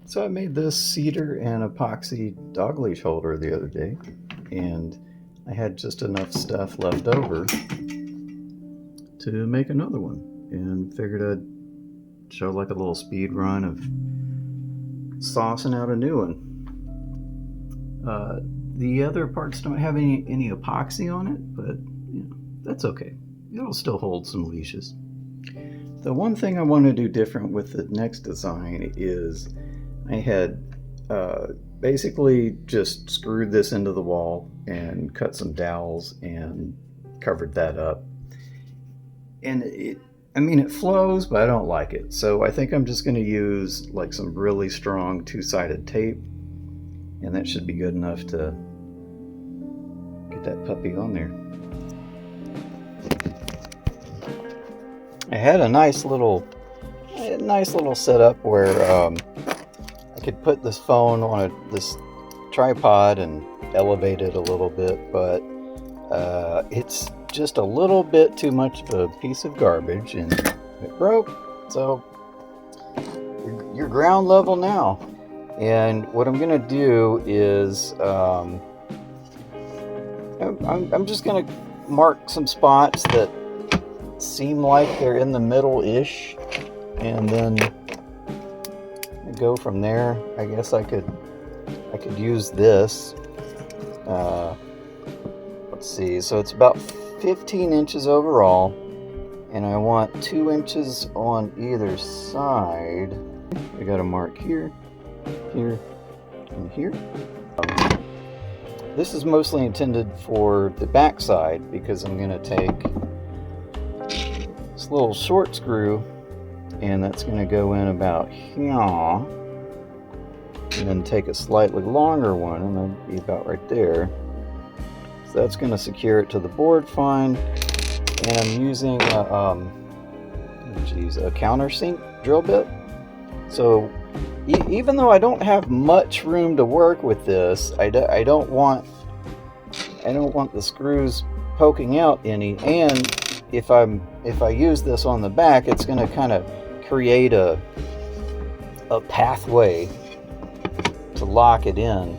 So I made this cedar and epoxy dog leash holder the other day, and I had just enough stuff left over to make another one, and figured I'd show like a little speed run of saucing out a new one. The other parts don't have any epoxy on it, but that's okay. It'll still hold some leashes. The one thing I want to do different with the next design is I had basically just screwed this into the wall and cut some dowels and covered that up. And it flows, but I don't like it. So I think I'm just going to use like some really strong two-sided tape, and that should be good enough to get that puppy on there. I had a nice little setup where I could put this phone on this tripod and elevate it a little bit, but it's just a little bit too much of a piece of garbage, and it broke. So you're ground level now. And what I'm gonna do is I'm just gonna mark some spots that seem like they're in the middle-ish, and then go from there. I guess I could use this. Let's see. So it's about 15 inches overall, and I want 2 inches on either side. I got a mark here, here, and here. This is mostly intended for the back side because I'm going to take this little short screw, and that's going to go in about here, and then take a slightly longer one, and that'll be about right there. So that's going to secure it to the board fine. And I'm using a countersink drill bit. So even though I don't have much room to work with this, I don't want the screws poking out any. And if I use this on the back, it's going to kind of create a pathway to lock it in.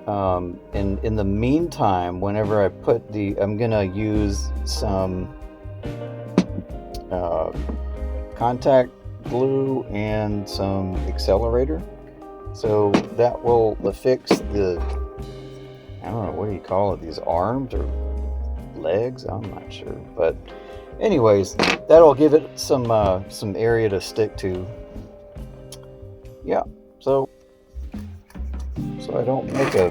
And in the meantime, whenever I put I'm going to use some contact glue and some accelerator. So that will affix the, I don't know, what do you call it, these arms or legs? I'm not sure. But anyways, that'll give it some area to stick to. Yeah, so I don't make a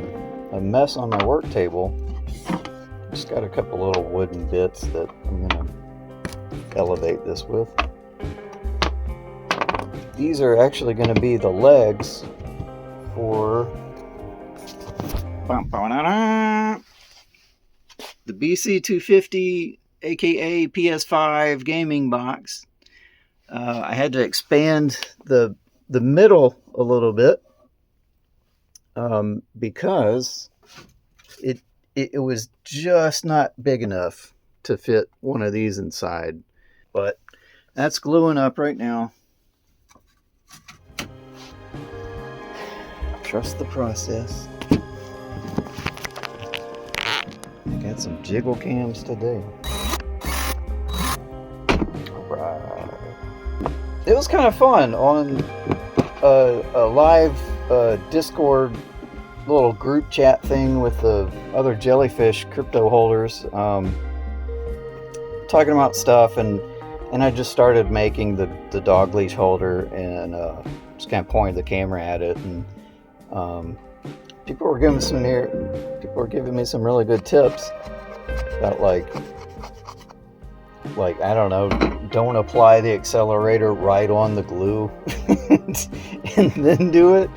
mess on my work table. Just got a couple little wooden bits that I'm gonna elevate this with. These are actually going to be the legs for the BC250 aka PS5 gaming box. I had to expand the middle a little bit because it was just not big enough to fit one of these inside. But that's gluing up right now. Trust the process. I got some jiggle cams today. Alright. It was kind of fun on a live Discord little group chat thing with the other jellyfish crypto holders, talking about stuff, and I just started making the dog leash holder, and just kind of pointed the camera at it, and people were giving me some really good tips about like I don't know, don't apply the accelerator right on the glue and then do it.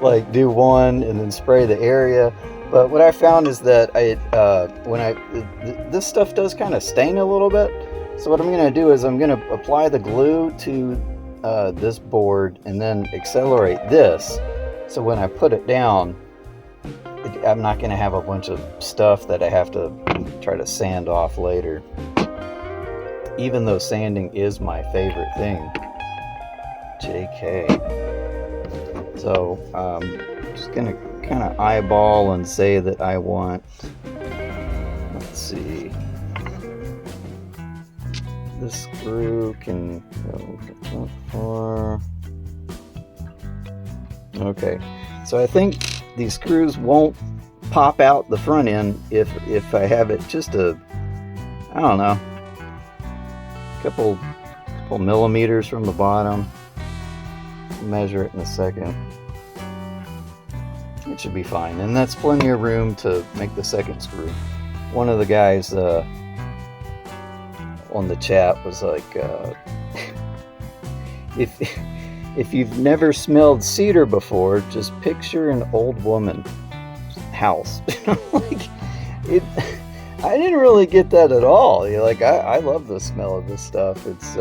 Like do one and then spray the area. But what I found is that this stuff does kind of stain a little bit. So what I'm going to do is I'm going to apply the glue to this board and then accelerate this. So when I put it down, I'm not going to have a bunch of stuff that I have to try to sand off later. Even though sanding is my favorite thing. JK. So I'm just gonna kind of eyeball and say that I want, let's see, this screw can go that far. Okay, so I think these screws won't pop out the front end if I have it just I don't know, couple millimeters from the bottom. Measure it in a second. It should be fine, and that's plenty of room to make the second screw. One of the guys on the chat was like, if you've never smelled cedar before, just picture an old woman's house. Like, I didn't really get that at all. Like, I love the smell of this stuff. It's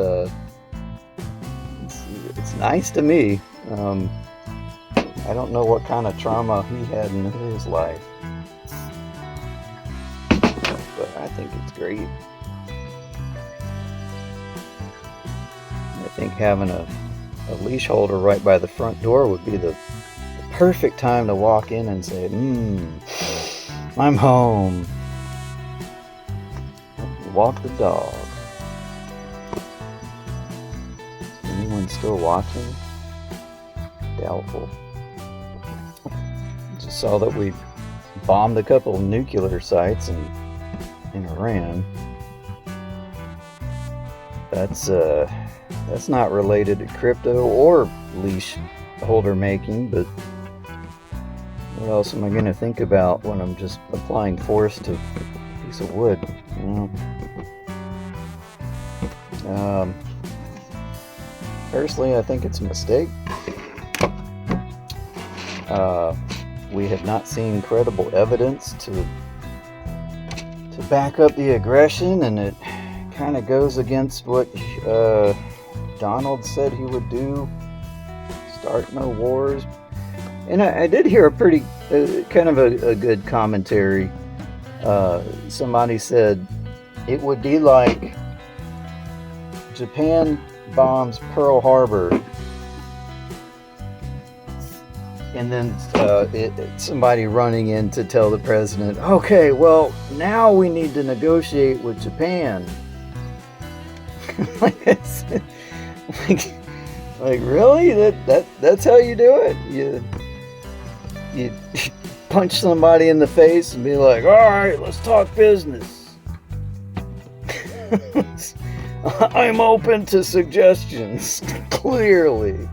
nice to me. I don't know what kind of trauma he had in his life, but I think it's great. I think having a leash holder right by the front door would be the perfect time to walk in and say, I'm home. Walk the dog. Is anyone still watching? Doubtful. Just saw that we bombed a couple nuclear sites in Iran. That's not related to crypto or leash holder making, but what else am I going to think about when I'm just applying force to a piece of wood? Personally, I think it's a mistake. We have not seen credible evidence to back up the aggression, and it kind of goes against what Donald said he would do, start no wars. And I did hear a pretty kind of a good commentary. Somebody said it would be like Japan bombs Pearl Harbor, and then somebody running in to tell the president, okay, well, now we need to negotiate with Japan. like really? That's how you do it? You punch somebody in the face and be like, all right, let's talk business. I'm open to suggestions. Clearly.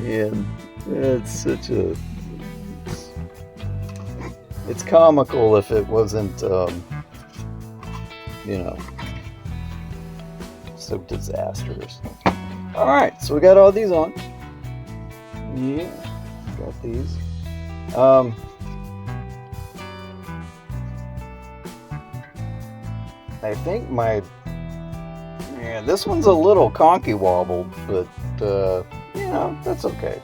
Yeah, it's comical if it wasn't, so disastrous. Alright, so we got all these on. Yeah, got these. I think this one's a little conky wobbled, but that's okay.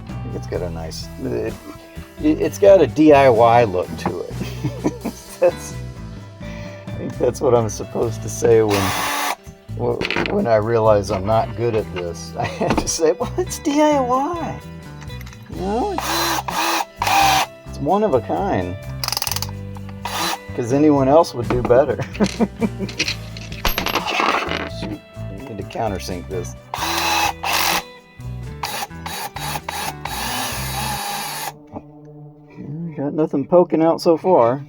I think it's got a nice, it's got a DIY look to it. I think that's what I'm supposed to say when I realize I'm not good at this. I have to say, well, it's DIY. It's one of a kind. Because anyone else would do better. Shoot, I need to countersink this. Got nothing poking out so far.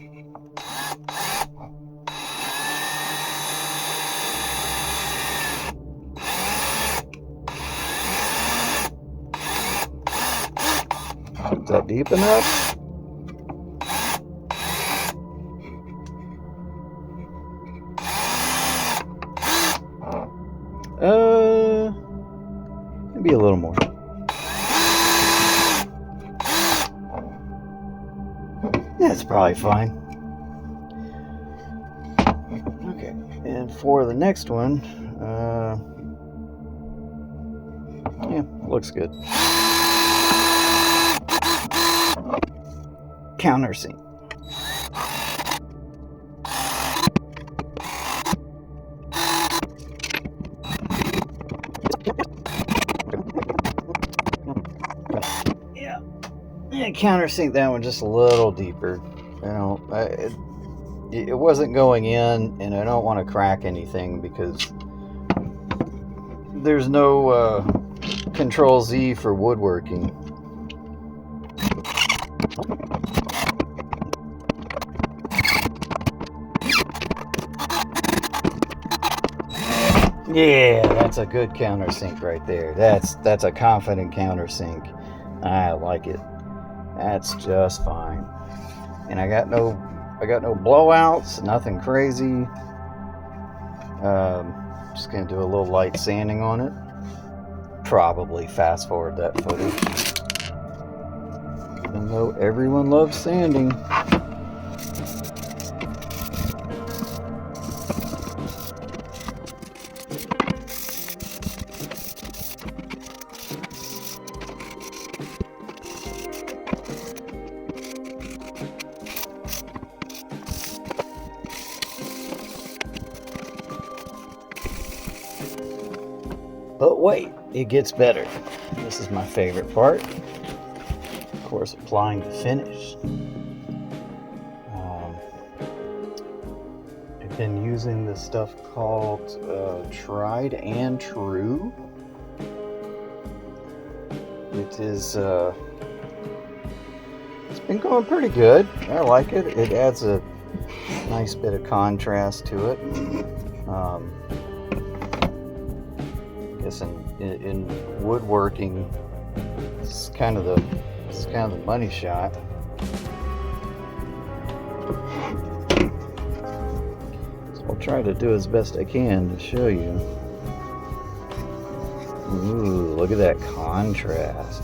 Is that deep enough? Maybe a little more. That's probably fine. Okay, and for the next one, yeah, looks good. Countersink. gonna countersink that one just a little deeper. You know, it wasn't going in, and I don't want to crack anything because there's no Control Z for woodworking. Yeah, that's a good countersink right there. That's a confident countersink. I like it. That's just fine. And I got no blowouts, nothing crazy. Just gonna do a little light sanding on it. Probably fast forward that footage. Even though everyone loves sanding. But wait, it gets better. This is my favorite part. Of course, applying the finish. I've been using this stuff called Tried and True. It is, it's been going pretty good. I like it. It adds a nice bit of contrast to it. In woodworking, it's kind of the money shot. So I'll try to do as best I can to show you. Ooh, look at that contrast.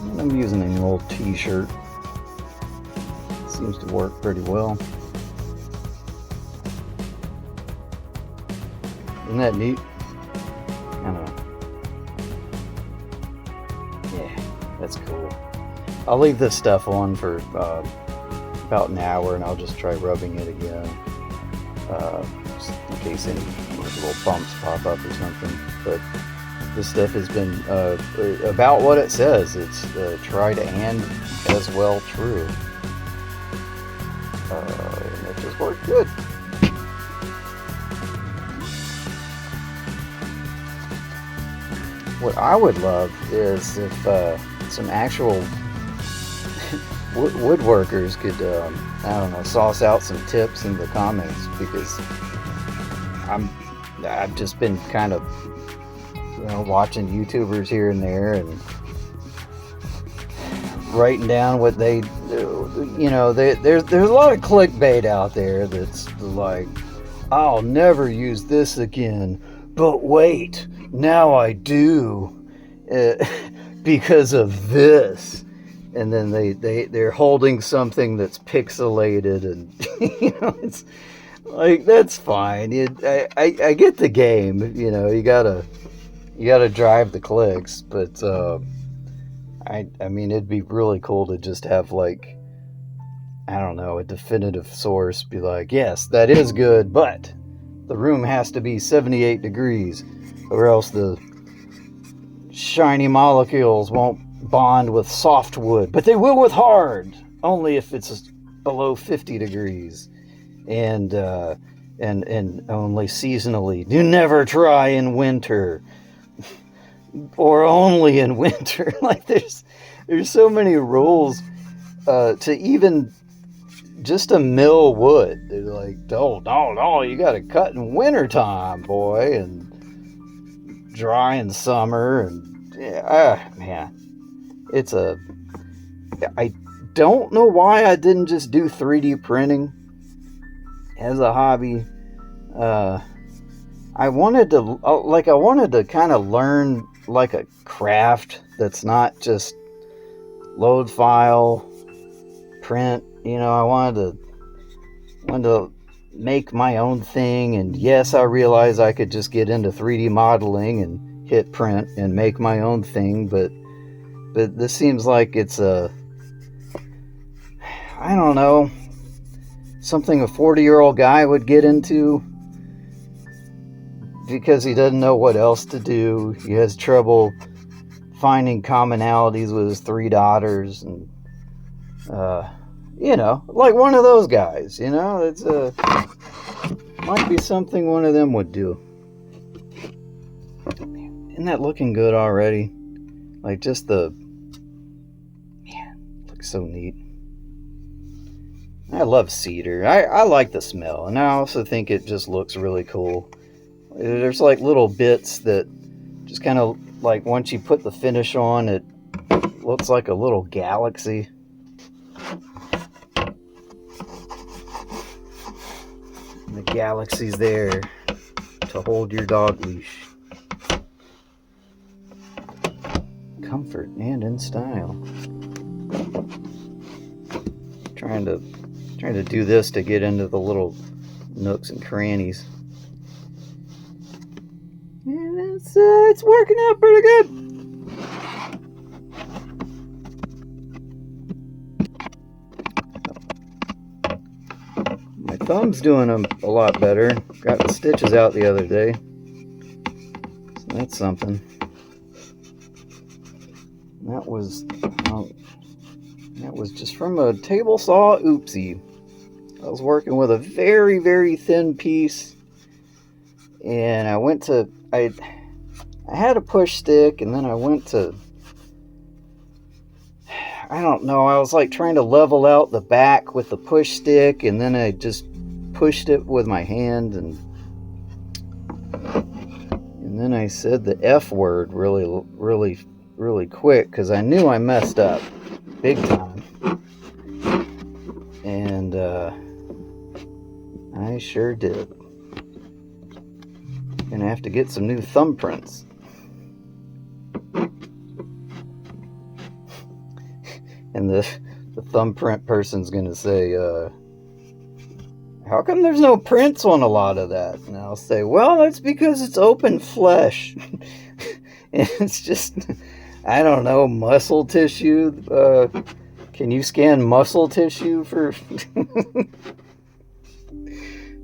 And I'm using an old t-shirt. Seems to work pretty well. Isn't that neat? I don't know. Yeah, that's cool. I'll leave this stuff on for about an hour, and I'll just try rubbing it again, just in case any little bumps pop up or something. But this stuff has been about what it says. It's tried and as well true. And it just worked good. What I would love is if some actual woodworkers could, I don't know, sauce out some tips in the comments, because I've just been kind of, you know, watching YouTubers here and there and writing down what they do. You know, there's a lot of clickbait out there that's like, I'll never use this again, but wait, now I do, because of this. And then they're holding something that's pixelated, and you know, it's like, that's fine. I get the game, you know, you gotta drive the clicks, but I mean, it'd be really cool to just have, like, I don't know, a definitive source be like, yes, that is good, but the room has to be 78 degrees, or else the shiny molecules won't bond with soft wood, but they will with hard, only if it's below 50 degrees, and only seasonally. Do never try in winter, or only in winter. Like, there's so many rules to even just to mill wood. They're like, no, you gotta cut in wintertime, boy, and dry in summer, and man, I don't know why I didn't just do 3D printing as a hobby. I wanted to kind of learn like a craft that's not just load file, print. You know, I wanted to make my own thing. And yes, I realized I could just get into 3D modeling and hit print and make my own thing, but this seems like it's I don't know, something a 40-year-old guy would get into. because he doesn't know what else to do. He has trouble finding commonalities with his 3 daughters, and you know, like one of those guys. You know, it's might be something one of them would do. Isn't that looking good already? Like, just the, man, looks so neat. I love cedar. I like the smell, and I also think it just looks really cool. There's like little bits that just kind of, like, once you put the finish on, it looks like a little galaxy. And the galaxy's there to hold your dog leash. Comfort and in style. Trying to do this to get into the little nooks and crannies. And it's working out pretty good. My thumb's doing a lot better. Got the stitches out the other day. So that's something. That was just from a table saw oopsie. I was working with a very, very thin piece, and I had a push stick, and then I went to, I don't know, I was like trying to level out the back with the push stick, and then I just pushed it with my hand, and then I said the F word really quick, because I knew I messed up big time. And I sure did. Gonna have to get some new thumbprints. And the thumbprint person's gonna say, how come there's no prints on a lot of that? And I'll say, well, that's because it's open flesh. And it's just, I don't know, muscle tissue. Can you scan muscle tissue for?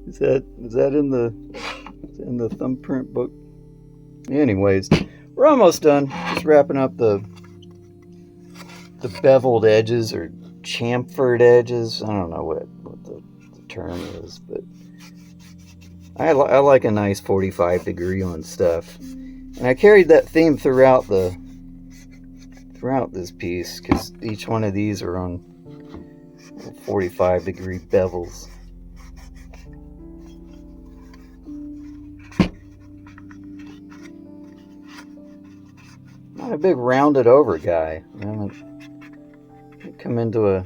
Is that in the thumbprint book? Anyways, we're almost done. Just wrapping up the beveled edges, or chamfered edges. I don't know what the term is, but I like a nice 45 degree on stuff. And I carried that theme throughout this piece, because each one of these are on 45 degree bevels. Not a big rounded over guy. I haven't come into a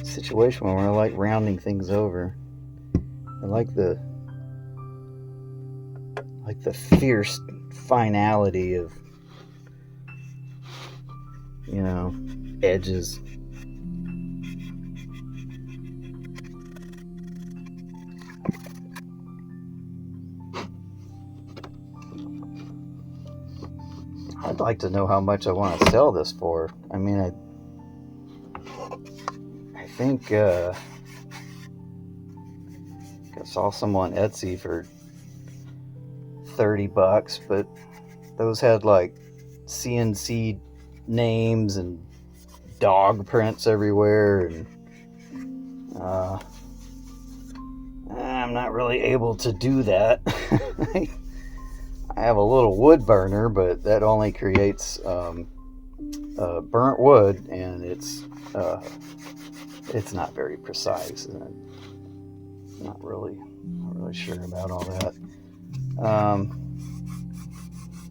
situation where I like rounding things over. I like the fierce finality of, you know, edges. I'd like to know how much I want to sell this for. I mean, I think I saw some on Etsy for $30, but those had like CNC names and dog prints everywhere, and I'm not really able to do that. I have a little wood burner, but that only creates burnt wood, and it's not very precise, and I'm not really sure about all that.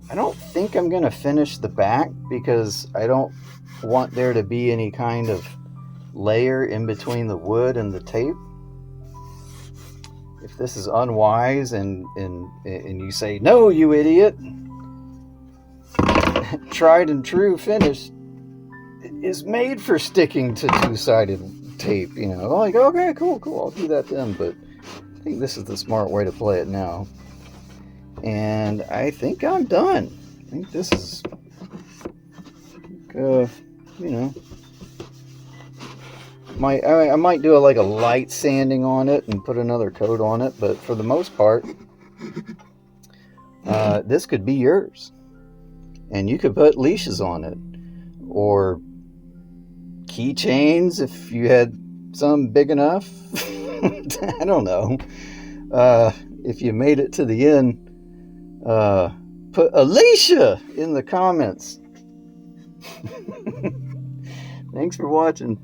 I don't think I'm gonna finish the back, because I don't want there to be any kind of layer in between the wood and the tape. If this is unwise and you say, no, you idiot, tried and true finish is made for sticking to two-sided tape, you know, like, okay, cool, I'll do that then. But I think this is the smart way to play it now. And I think I'm done. I think this is, you know, I might do like a light sanding on it and put another coat on it, but for the most part, This could be yours. And you could put leashes on it. Or keychains if you had some big enough. I don't know. If you made it to the end, put Alicia in the comments. Thanks for watching.